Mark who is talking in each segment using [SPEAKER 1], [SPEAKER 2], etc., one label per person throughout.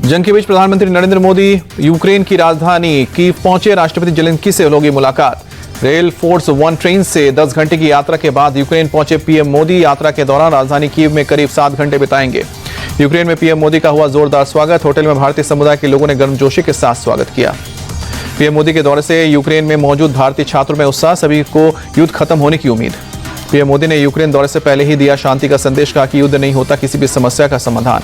[SPEAKER 1] जंग के बीच प्रधानमंत्री नरेंद्र मोदी यूक्रेन की राजधानी कीव पहुंचे। राष्ट्रपति जेलेंस्की से होगी मुलाकात। रेल फोर्स वन ट्रेन से 10 घंटे की यात्रा के बाद यूक्रेन पहुंचे पीएम मोदी। यात्रा के दौरान राजधानी कीव में करीब 7 घंटे बिताएंगे। यूक्रेन में पीएम मोदी का हुआ जोरदार स्वागत। होटल में भारतीय समुदाय के लोगों ने गर्मजोशी के साथ स्वागत किया। पीएम मोदी के दौरे से यूक्रेन में मौजूद भारतीय छात्रों में उत्साह, सभी को युद्ध खत्म होने की उम्मीद। पीएम मोदी ने यूक्रेन दौरे से पहले ही दिया शांति का संदेश, कहा कि युद्ध नहीं होता किसी भी समस्या का समाधान।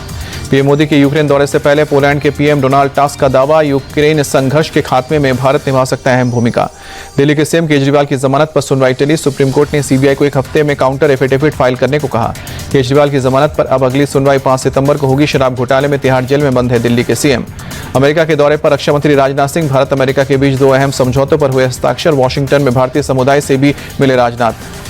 [SPEAKER 1] पीएम मोदी के यूक्रेन दौरे से पहले पोलैंड के पीएम डोनाल्ड टस्क का दावा, यूक्रेन संघर्ष के खात्मे में भारत निभा सकता है अहम भूमिका। दिल्ली के सीएम केजरीवाल की जमानत पर सुनवाई टली। सुप्रीम कोर्ट ने सीबीआई को 1 हफ्ते में काउंटर एफिडेविट फाइल करने को कहा। केजरीवाल की जमानत पर अब अगली सुनवाई 5 सितंबर को होगी। शराब घोटाले में तिहाड़ जेल में बंद है दिल्ली के सीएम। अमेरिका के दौरे पर रक्षा मंत्री राजनाथ सिंह। भारत अमेरिका के बीच 2 अहम समझौतों पर हुए हस्ताक्षर। वॉशिंगटन में भारतीय समुदाय से भी मिले राजनाथ।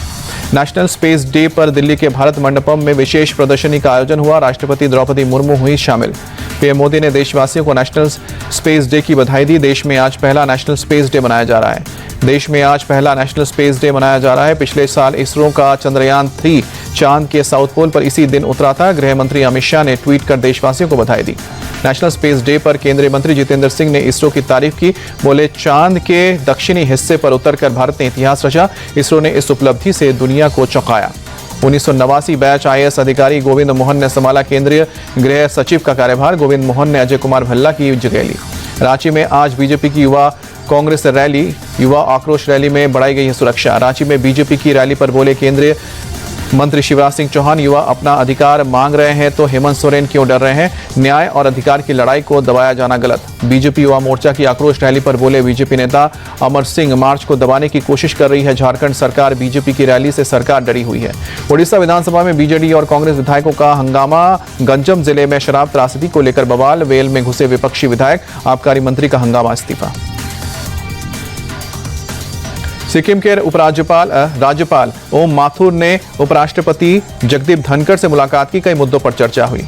[SPEAKER 1] नेशनल स्पेस डे पर दिल्ली के भारत मंडपम में विशेष प्रदर्शनी का आयोजन हुआ। राष्ट्रपति द्रौपदी मुर्मू हुई शामिल। पीएम मोदी ने देशवासियों को नेशनल स्पेस डे की बधाई दी। देश में आज पहला नेशनल स्पेस डे मनाया जा रहा है। पिछले साल इसरो का चंद्रयान 3 चांद के साउथ पोल पर इसी दिन उतरा था। गृह मंत्री अमित शाह ने ट्वीट कर देशवासियों को बधाई दी। नेशनल स्पेस डे पर केंद्रीय मंत्री जितेंद्र सिंह ने इसरो की तारीफ की। बोले, चांद के दक्षिणी हिस्से पर उतरकर भारत ने इतिहास रचा। इसरो ने इस उपलब्धि से दुनिया को चौंकाया। 1989 बैच आईएएस अधिकारी गोविंद मोहन ने संभाला केंद्रीय गृह सचिव का कार्यभार। गोविंद मोहन ने अजय कुमार भल्ला की जगह ली। रांची में आज बीजेपी की युवा कांग्रेस रैली, युवा आक्रोश रैली में बढ़ाई गई है सुरक्षा। रांची में बीजेपी की रैली पर बोले केंद्रीय मंत्री शिवराज सिंह चौहान, युवा अपना अधिकार मांग रहे हैं तो हेमंत सोरेन क्यों डर रहे हैं? न्याय और अधिकार की लड़ाई को दबाया जाना गलत। बीजेपी युवा मोर्चा की आक्रोश रैली पर बोले बीजेपी नेता अमर सिंह, मार्च को दबाने की कोशिश कर रही है झारखंड सरकार। बीजेपी की रैली से सरकार डरी हुई है। ओडिशा विधानसभा में बीजेडी और कांग्रेस विधायकों का हंगामा। गंजम जिले में शराब त्रासदी को लेकर बवाल। वेल में घुसे विपक्षी विधायक। आबकारी मंत्री का हंगामा इस्तीफा। सिक्किम के राज्यपाल ओम माथुर ने उपराष्ट्रपति जगदीप धनखड़ से मुलाकात की। कई मुद्दों पर चर्चा हुई।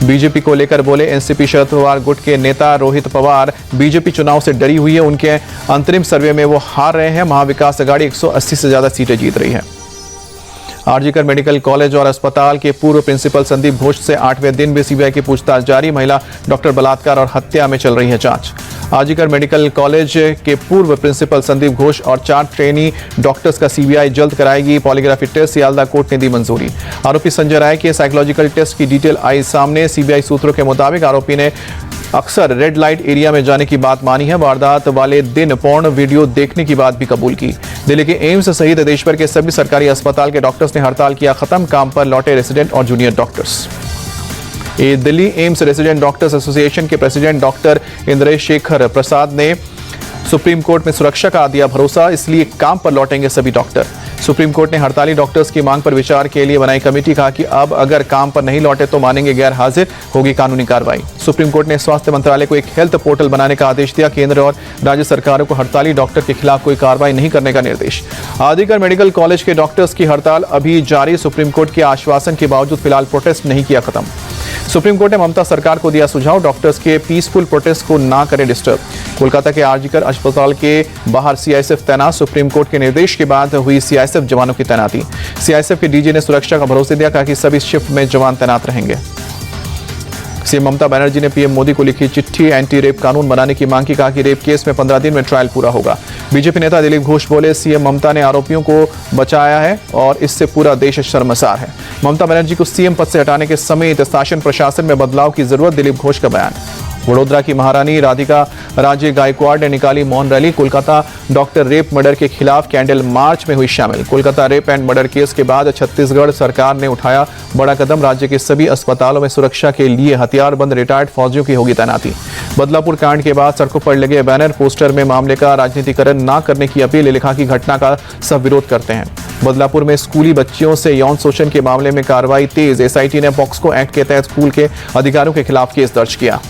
[SPEAKER 1] बीजेपी को लेकर बोले एनसीपी शरद पवार गुट के नेता रोहित पवार, बीजेपी चुनाव से डरी हुई है। उनके अंतरिम सर्वे में वो हार रहे हैं। महाविकास अघाड़ी 180 से ज्यादा सीटें जीत रही है। आरजीकर मेडिकल कॉलेज और अस्पताल के पूर्व प्रिंसिपल संदीप घोष से 8वें दिन भी सीबीआई की पूछताछ जारी। महिला डॉक्टर बलात्कार और हत्या में चल रही है जांच। आरजीकर मेडिकल कॉलेज के पूर्व प्रिंसिपल संदीप घोष और 4 ट्रेनी डॉक्टर्स का सीबीआई जल्द कराएगी पॉलीग्राफी टेस्ट। सियालदा कोर्ट ने दी मंजूरी। आरोपी संजय राय के साइकोलॉजिकल टेस्ट की डिटेल आई सामने। सीबीआई सूत्रों के मुताबिक आरोपी ने अक्सर रेड लाइट एरिया में जाने की बात मानी है। वारदात वाले दिन पोर्न वीडियो देखने की बात भी कबूल की। दिल्ली के एम्स सहित देश भर के सभी सरकारी अस्पताल के डॉक्टर्स ने हड़ताल किया खत्म। काम पर लौटे रेसिडेंट और junior doctors. Delhi AIIMS resident doctors association के प्रेसिडेंट डॉक्टर इंद्रेश शेखर प्रसाद ने सुप्रीम कोर्ट में सुरक्षा का दिया भरोसा, इसलिए काम पर लौटेंगे सभी डॉक्टर। सुप्रीम कोर्ट ने हड़ताली डॉक्टर्स की मांग पर विचार के लिए बनाई कमेटी। कहा कि अब अगर काम पर नहीं लौटे तो मानेंगे गैर हाजिर, होगी कानूनी कार्रवाई। सुप्रीम कोर्ट ने स्वास्थ्य मंत्रालय को एक हेल्थ पोर्टल बनाने का आदेश दिया। केंद्र और राज्य सरकारों को हड़ताली डॉक्टर के खिलाफ कोई कार्रवाई नहीं करने का निर्देश। आरजीकर मेडिकल कॉलेज के डॉक्टर्स की हड़ताल अभी जारी। सुप्रीम कोर्ट के आश्वासन के बावजूद फिलहाल प्रोटेस्ट नहीं किया खत्म। सुप्रीम कोर्ट ने ममता सरकार को दिया सुझाव, डॉक्टर्स के पीसफुल प्रोटेस्ट को ना करें डिस्टर्ब। कोलकाता के आरजीकर अस्पताल के बाहर सीआईएसएफ तैनात। सुप्रीम कोर्ट के निर्देश के बाद हुई सीआईएसएफ जवानों की तैनाती। सीआईएसएफ के डीजी ने सुरक्षा का भरोसा दिया, कहा कि सभी शिफ्ट में जवान तैनात रहेंगे। सीएम ममता बनर्जी ने पीएम मोदी को लिखी चिट्ठी, एंटी रेप कानून बनाने की मांग की। कहा कि रेप केस में 15 दिन में ट्रायल पूरा होगा। बीजेपी नेता दिलीप घोष बोले, सीएम ममता ने आरोपियों को बचाया है और इससे पूरा देश शर्मसार है। ममता बनर्जी को सीएम पद से हटाने के समेत शासन प्रशासन में बदलाव की जरूरत, दिलीप घोष का बयान। वडोदरा की महारानी राधिका राजे गायकवाड़ ने निकाली मौन rally. Kolkata doctor rape murder के खिलाफ कैंडल मार्च में हुई शामिल। Kolkata rape and murder case के बाद छत्तीसगढ़ सरकार ने उठाया बड़ा कदम। राज्य के सभी अस्पतालों में सुरक्षा के लिए हथियारबंद रिटायर्ड फौजियों की होगी तैनाती। बदलापुर कांड के बाद सड़कों पर लगे बैनर, पोस्टर में मामले का राजनीतिकरण न करने की अपील। लिखा कि घटना का सब विरोध करते हैं। बदलापुर में स्कूली बच्चियों से यौन शोषण के मामले में कार्रवाई तेज। एसआईटी ने पॉक्सो एक्ट के तहत स्कूल के अधिकारियों के खिलाफ केस दर्ज किया।